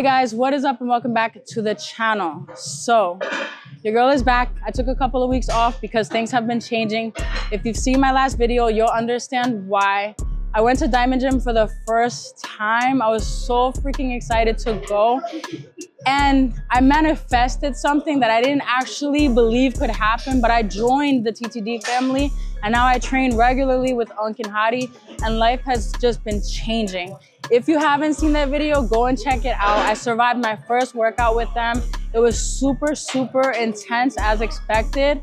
Hey guys, what is up and welcome back to the channel. So your girl is back. I took a couple of weeks off because things have been changing. If you've seen my last video, you'll understand why. I went to Diamond Gym for the first time. I was so freaking excited to go. And I manifested something that I didn't actually believe could happen, but I joined the TTD family and now I train regularly with Unc and Hadi, and life has just been changing. If you haven't seen that video, go and check it out. I survived my first workout with them. It was super, super intense as expected.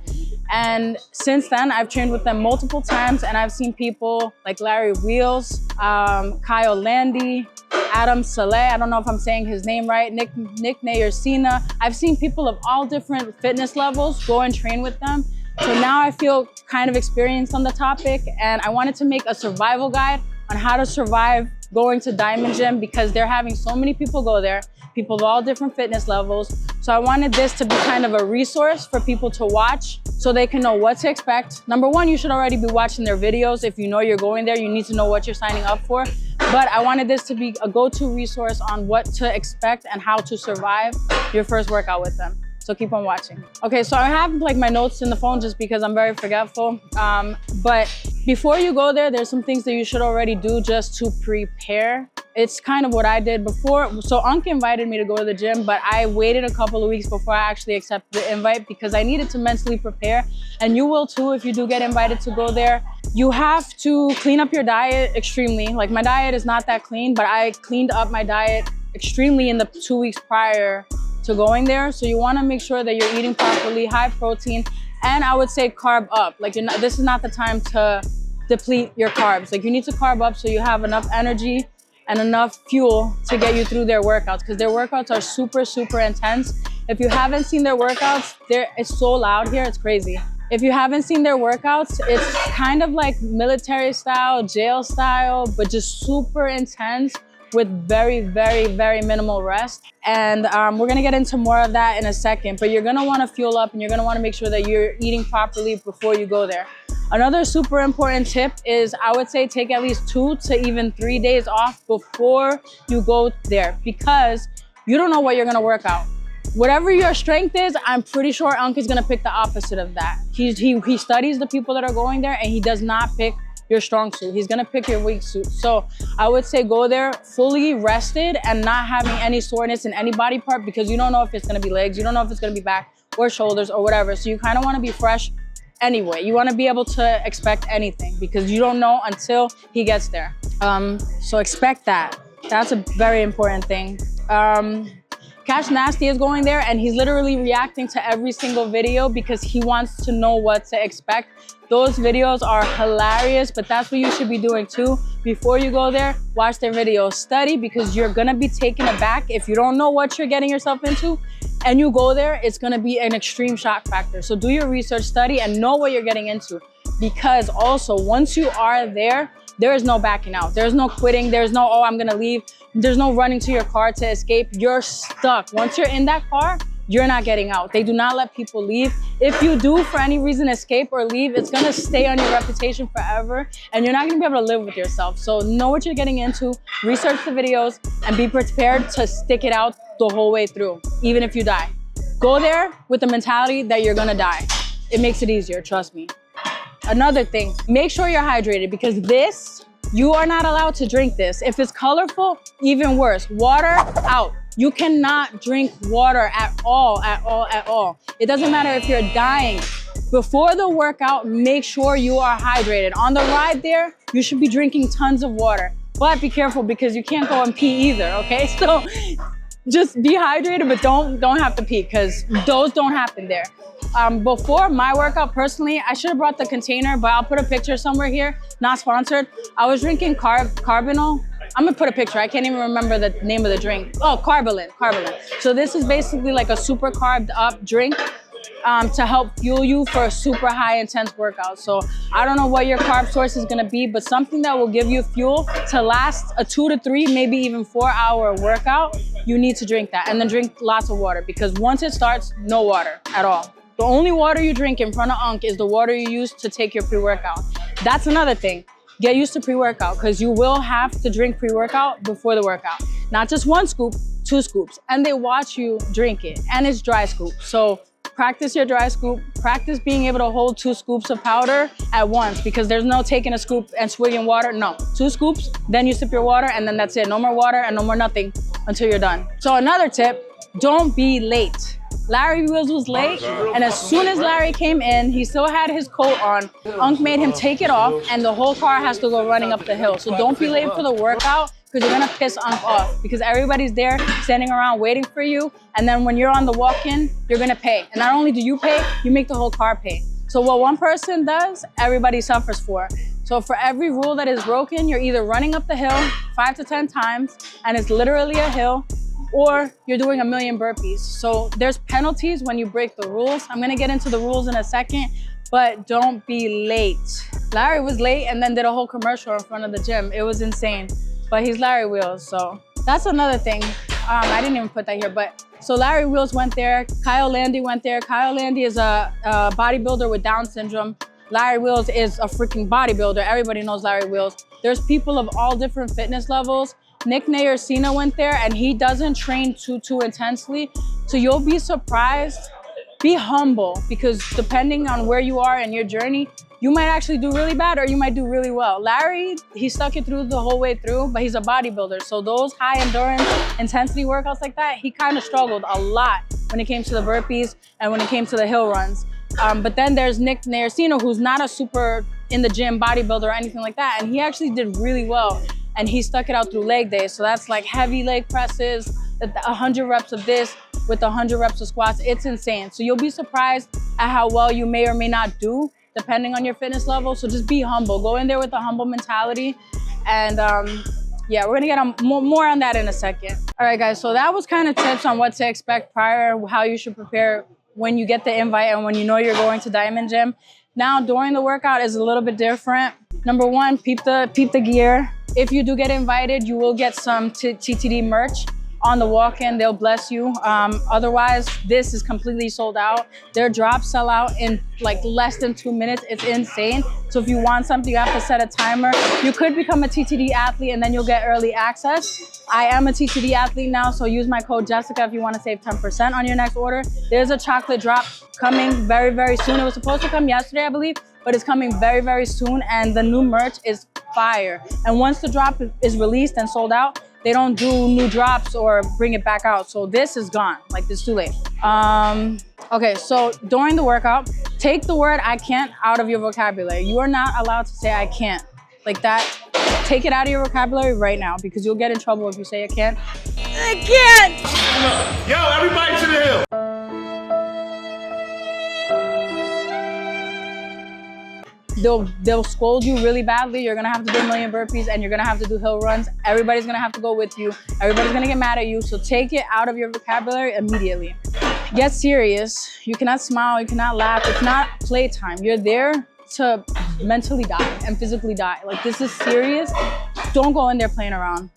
And since then, I've trained with them multiple times and I've seen people like Larry Wheels, Kyle Landy, Adam Saleh, I don't know if I'm saying his name right, Nick Nayersina. I've seen people of all different fitness levels go and train with them. So now I feel kind of experienced on the topic, and I wanted to make a survival guide on how to survive going to Diamond Gym because they're having so many people go there, people of all different fitness levels. So I wanted this to be kind of a resource for people to watch so they can know what to expect. Number one, you should already be watching their videos. If you know you're going there, you need to know what you're signing up for. But I wanted this to be a go-to resource on what to expect and how to survive your first workout with them. So keep on watching. Okay, so I have like my notes in the phone just because I'm very forgetful. But before you go there, there's some things that you should already do just to prepare. It's kind of what I did before. So Unc invited me to go to the gym, but I waited a couple of weeks before I actually accepted the invite because I needed to mentally prepare. And you will too if you do get invited to go there. You have to clean up your diet extremely. Like my diet is not that clean, but I cleaned up my diet extremely in the 2 weeks prior to going there. So you want to make sure that you're eating properly, high protein, and I would say carb up. Like this is not the time to deplete your carbs. Like you need to carb up so you have enough energy and enough fuel to get you through their workouts, because their workouts are super, super intense. If you haven't seen their workouts, it's so loud here, it's crazy. If you haven't seen their workouts, it's kind of like military style, jail style, but just super intense with very, very, very minimal rest. And we're gonna get into more of that in a second, but you're gonna wanna fuel up and you're gonna wanna make sure that you're eating properly before you go there. Another super important tip is I would say take at least 2 to even 3 days off before you go there because you don't know what you're gonna work out. Whatever your strength is, I'm pretty sure Unc is gonna pick the opposite of that. He studies the people that are going there and he does not pick your strong suit. He's gonna pick your weak suit. So I would say go there fully rested and not having any soreness in any body part because you don't know if it's gonna be legs, you don't know if it's gonna be back or shoulders or whatever. So you kind of wanna be fresh anyway. You wanna be able to expect anything because you don't know until he gets there. So expect that. That's a very important thing. Cash Nasty is going there and he's literally reacting to every single video because he wants to know what to expect. Those videos are hilarious, but that's what you should be doing too. Before you go there, watch their videos, study because you're gonna be taken aback if you don't know what you're getting yourself into and you go there, it's gonna be an extreme shock factor. So do your research, study, and know what you're getting into because also once you are there, there is no backing out. There's no quitting. There's no, oh, I'm gonna leave. There's no running to your car to escape. You're stuck. Once you're in that car, you're not getting out. They do not let people leave. If you do, for any reason, escape or leave, it's gonna stay on your reputation forever and you're not gonna be able to live with yourself. So know what you're getting into, research the videos, and be prepared to stick it out the whole way through, even if you die. Go there with the mentality that you're gonna die. It makes it easier, trust me. Another thing, make sure you're hydrated because this, you are not allowed to drink this. If it's colorful, even worse. Water, out. You cannot drink water at all, at all, at all. It doesn't matter if you're dying. Before the workout, make sure you are hydrated. On the ride there, you should be drinking tons of water. But be careful because you can't go and pee either, okay? So just be hydrated, but don't have to pee because those don't happen there. Before my workout, personally, I should have brought the container, but I'll put a picture somewhere here, not sponsored. I was drinking Carbinol. I'm gonna put a picture. I can't even remember the name of the drink. Oh, Carbolin. So this is basically like a super carved up drink to help fuel you for a super high intense workout. So I don't know what your carb source is gonna be, but something that will give you fuel to last a 2 to 3, maybe even 4 hour workout, you need to drink that. And then drink lots of water because once it starts, no water at all. The only water you drink in front of Unc is the water you use to take your pre-workout. That's another thing. Get used to pre-workout because you will have to drink pre-workout before the workout. Not just 1 scoop, 2 scoops, and they watch you drink it, and it's dry scoop. So practice your dry scoop, practice being able to hold 2 scoops of powder at once, because there's no taking a scoop and swigging water. No, 2 scoops, then you sip your water, and then that's it. No more water and no more nothing until you're done. So another tip, don't be late. Larry Wheels was late, and as soon as Larry came in, he still had his coat on. Unc made him take it off, and the whole car has to go running up the hill. So don't be late for the workout, because you're gonna piss Unc off, because everybody's there standing around waiting for you, and then when you're on the walk-in, you're gonna pay. And not only do you pay, you make the whole car pay. So what one person does, everybody suffers for. So for every rule that is broken, you're either running up the hill 5 to 10 times, and it's literally a hill, or you're doing 1,000,000 burpees. So there's penalties when you break the rules. I'm gonna get into the rules in a second, but don't be late. Larry was late and then did a whole commercial in front of the gym. It was insane, but he's Larry Wheels, so that's another thing. I didn't even put that here, but so Larry Wheels went there, Kyle Landy went there. Kyle Landy is a bodybuilder with Down syndrome. Larry Wheels is a freaking bodybuilder. Everybody knows Larry Wheels. There's people of all different fitness levels. Nick Nayer went there, and he doesn't train too intensely. So you'll be surprised. Be humble, because depending on where you are in your journey, you might actually do really bad or you might do really well. Larry, he stuck it through the whole way through, but he's a bodybuilder. So those high endurance intensity workouts like that, he kind of struggled a lot when it came to the burpees and when it came to the hill runs. But then there's Nick Nayer, who's not a super in the gym bodybuilder or anything like that. And he actually did really well. And he stuck it out through leg day. So that's like heavy leg presses, 100 reps of this with 100 reps of squats. It's insane. So you'll be surprised at how well you may or may not do, depending on your fitness level. So just be humble. Go in there with a humble mentality. And yeah, we're gonna get more on that in a second. All right, guys, so that was kind of tips on what to expect prior, how you should prepare when you get the invite and when you know you're going to Diamond Gym. Now, during the workout is a little bit different. Number one, peep the gear. If you do get invited, you will get some TTD merch on the walk-in. They'll bless you. Otherwise, this is completely sold out. Their drops sell out in like less than 2 minutes. It's insane. So if you want something, you have to set a timer. You could become a TTD athlete and then you'll get early access. I am a TTD athlete now, so use my code Jessica if you want to save 10% on your next order. There's a chocolate drop coming very, very soon. It was supposed to come yesterday, I believe, but it's coming very, very soon, and the new merch is fire. And once the drop is released and sold out, they don't do new drops or bring it back out. So this is gone, like it's too late. Okay, so during the workout, take the word I can't out of your vocabulary. You are not allowed to say I can't. Like that, take it out of your vocabulary right now, because you'll get in trouble if you say I can't. I can't! Yo, everybody to the hill! They'll scold you really badly. You're gonna have to do 1,000,000 burpees and you're gonna have to do hill runs. Everybody's gonna have to go with you. Everybody's gonna get mad at you. So take it out of your vocabulary immediately. Get serious. You cannot smile, you cannot laugh. It's not playtime. You're there to mentally die and physically die. Like, this is serious. Don't go in there playing around.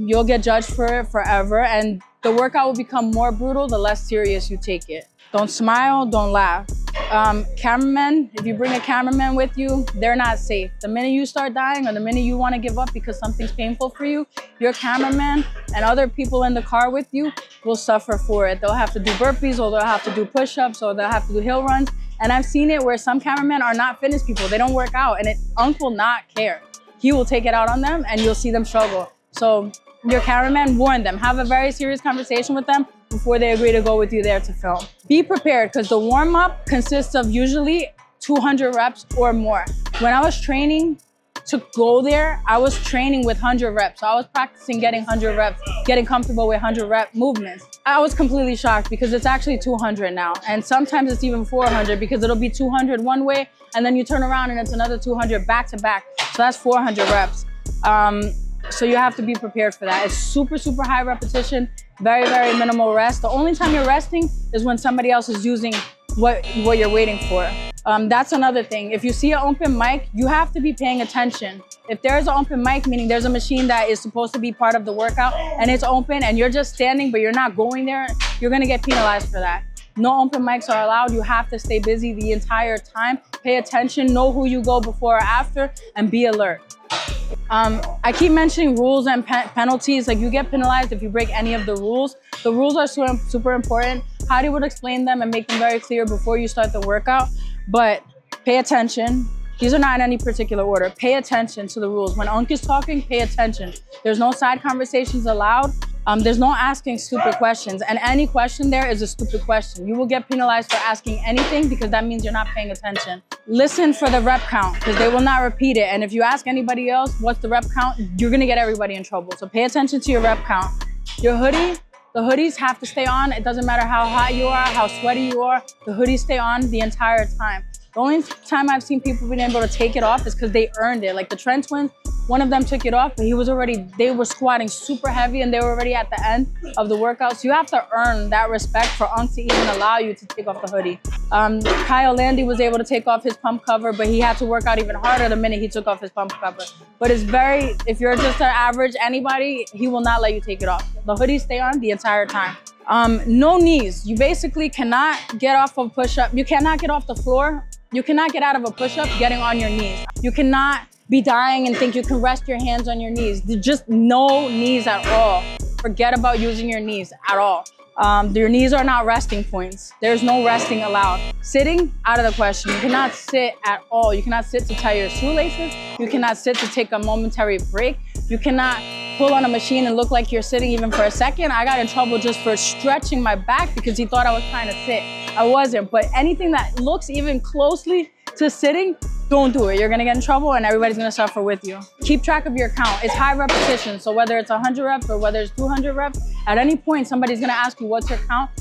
You'll get judged for it forever, and the workout will become more brutal the less serious you take it. Don't smile, don't laugh. Cameramen, if you bring a cameraman with you, they're not safe. The minute you start dying or the minute you want to give up because something's painful for you, your cameraman and other people in the car with you will suffer for it. They'll have to do burpees, or they'll have to do push-ups, or they'll have to do hill runs. And I've seen it where some cameramen are not fitness people. They don't work out, and Unc will not care. He will take it out on them and you'll see them struggle. So your cameraman, warn them. Have a very serious conversation with them before they agree to go with you there to film. Be prepared, because the warm-up consists of usually 200 reps or more. When I was training to go there, I was training with 100 reps. So I was practicing getting 100 reps, getting comfortable with 100 rep movements. I was completely shocked, because it's actually 200 now. And sometimes it's even 400, because it'll be 200 one way and then you turn around and it's another 200 back to back. So that's 400 reps. So you have to be prepared for that. It's super, super high repetition, very, very minimal rest. The only time you're resting is when somebody else is using what you're waiting for. That's another thing. If you see an open mic, you have to be paying attention. If there's an open mic, meaning there's a machine that is supposed to be part of the workout and it's open and you're just standing but you're not going there, you're gonna get penalized for that. No open mics are allowed. You have to stay busy the entire time. Pay attention, know who you go before or after, and be alert. I keep mentioning rules and penalties. Like, you get penalized if you break any of the rules. The rules are super important. Heidi would explain them and make them very clear before you start the workout. But pay attention. These are not in any particular order. Pay attention to the rules. When Unk is talking, pay attention. There's no side conversations allowed. There's no asking stupid questions. And any question there is a stupid question. You will get penalized for asking anything because that means you're not paying attention. Listen for the rep count because they will not repeat it. And if you ask anybody else, what's the rep count? You're gonna get everybody in trouble. So pay attention to your rep count. Your hoodie, the hoodies have to stay on. It doesn't matter how hot you are, how sweaty you are. The hoodies stay on the entire time. The only time I've seen people being able to take it off is because they earned it. Like the Trent twins, one of them took it off, but they were squatting super heavy and they were already at the end of the workout. So you have to earn that respect for Unk to even allow you to take off the hoodie. Kyle Landy was able to take off his pump cover, but he had to work out even harder the minute he took off his pump cover. But if you're just an average anybody, he will not let you take it off. The hoodies stay on the entire time. No knees. You basically cannot get off of push-up. You cannot get off the floor. You cannot get out of a push-up getting on your knees. You cannot be dying and think you can rest your hands on your knees. Just no knees at all. Forget about using your knees at all. Your knees are not resting points. There's no resting allowed. Sitting, out of the question. You cannot sit at all. You cannot sit to tie your shoelaces. You cannot sit to take a momentary break. You cannot pull on a machine and look like you're sitting even for a second. I got in trouble just for stretching my back because he thought I was trying to sit. I wasn't, but anything that looks even closely to sitting, don't do it. You're gonna get in trouble and everybody's gonna suffer with you. Keep track of your count. It's high repetition. So whether it's 100 reps or whether it's 200 reps, at any point, somebody's gonna ask you, what's your count?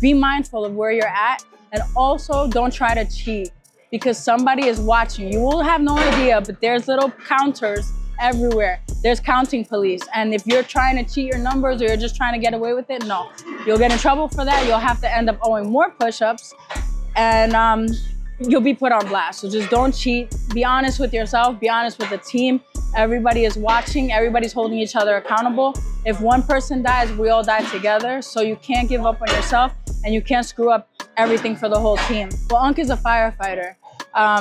Be mindful of where you're at. And also don't try to cheat because somebody is watching. You will have no idea, but there's little counters everywhere. There's counting police. And if you're trying to cheat your numbers or you're just trying to get away with it, no. You'll get in trouble for that. You'll have to end up owing more push-ups and you'll be put on blast. So just don't cheat. Be honest with yourself. Be honest with the team. Everybody is watching. Everybody's holding each other accountable. If one person dies, we all die together. So you can't give up on yourself and you can't screw up everything for the whole team. Well, Unk is a firefighter.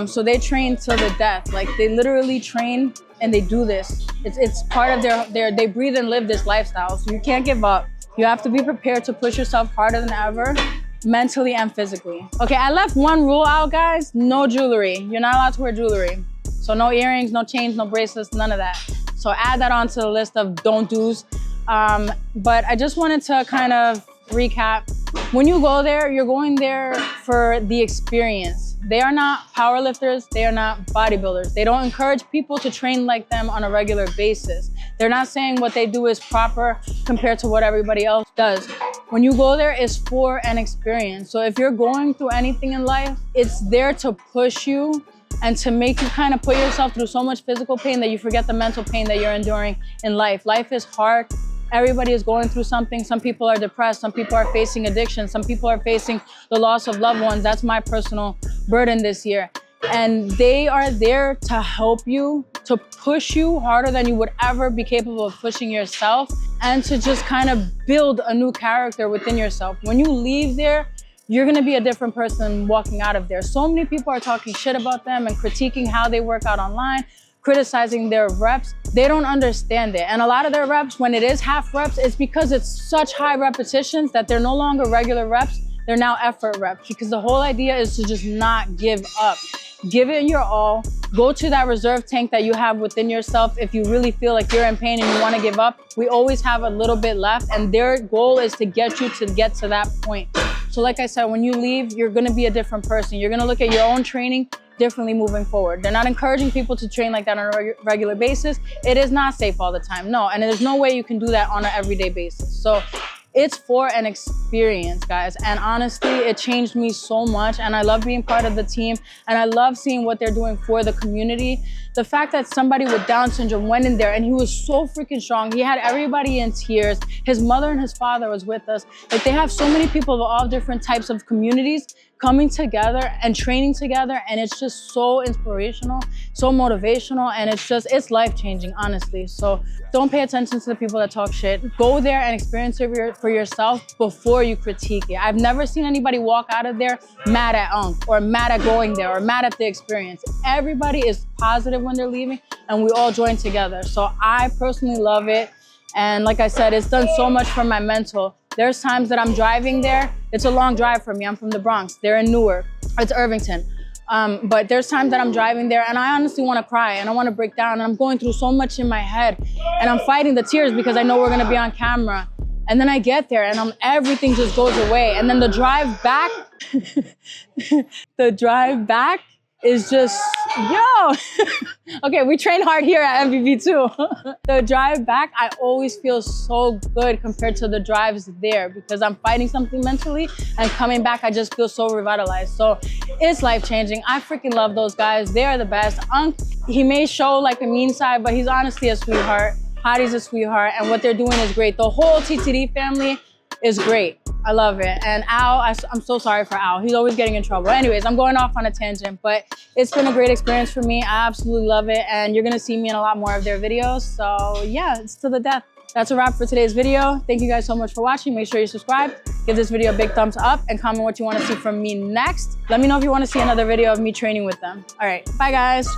So they train till the death. Like they literally train and they do this. It's part of they breathe and live this lifestyle. So you can't give up. You have to be prepared to push yourself harder than ever, mentally and physically. Okay, I left one rule out, guys. No jewelry. You're not allowed to wear jewelry. So no earrings, no chains, no bracelets, none of that. So add that onto the list of don't do's. But I just wanted to kind of recap. When you go there, you're going there for the experience. They are not powerlifters. They are not bodybuilders. They don't encourage people to train like them on a regular basis. They're not saying what they do is proper compared to what everybody else does. When you go there, it's for an experience. So if you're going through anything in life, it's there to push you and to make you kind of put yourself through so much physical pain that you forget the mental pain that you're enduring in life. Life is hard. Everybody is going through something. Some people are depressed. Some people are facing addiction. Some people are facing the loss of loved ones. That's my personal burden this year. And they are there to help you, to push you harder than you would ever be capable of pushing yourself, and to just kind of build a new character within yourself. When you leave there, you're gonna be a different person walking out of there. So many people are talking shit about them and critiquing how they work out online, criticizing their reps. They don't understand it. And a lot of their reps, when it is half reps, it's because it's such high repetitions that they're no longer regular reps, they're now effort reps, because the whole idea is to just not give up. Give it your all. Go to that reserve tank that you have within yourself. If you really feel like you're in pain and you want to give up, we always have a little bit left, and their goal is to get you to get to that point. So like I said, when you leave, you're going to be a different person. You're going to look at your own training differently moving forward. They're not encouraging people to train like that on a regular basis. It is not safe all the time. No, and there's no way you can do that on an everyday basis. So it's for an experience, guys. And honestly, it changed me so much. And I love being part of the team. And I love seeing what they're doing for the community. The fact that somebody with Down syndrome went in there and he was so freaking strong. He had everybody in tears. His mother and his father was with us. Like, they have so many people of all different types of communities coming together and training together, and it's just so inspirational, so motivational, and it's life-changing, honestly. So don't pay attention to the people that talk shit. Go there and experience it for yourself before you critique it. I've never seen anybody walk out of there mad at or mad at going there, or mad at the experience. Everybody is positive when they're leaving, and we all join together. So I personally love it. And like I said, it's done so much for my mental. There's times that I'm driving there. It's a long drive for me. I'm from the Bronx. They're in Newark. It's Irvington. But there's times that I'm driving there and I honestly want to cry and I want to break down, and I'm going through so much in my head and I'm fighting the tears because I know we're going to be on camera. And then I get there and everything just goes away. And then the drive back, is just, yo. Okay, we train hard here at MVB too. The drive back, I always feel so good compared to the drives there because I'm fighting something mentally, and coming back, I just feel so revitalized. So it's life-changing. I freaking love those guys. They are the best. He may show like a mean side, but he's honestly a sweetheart. Hottie's a sweetheart, and what they're doing is great. The whole TTD family is great. I love it. And Al, I'm so sorry for Al. He's always getting in trouble. Anyways, I'm going off on a tangent, but it's been a great experience for me. I absolutely love it. And you're gonna see me in a lot more of their videos. So yeah, it's to the death. That's a wrap for today's video. Thank you guys so much for watching. Make sure you subscribe, give this video a big thumbs up, and comment what you wanna see from me next. Let me know if you wanna see another video of me training with them. All right, bye guys.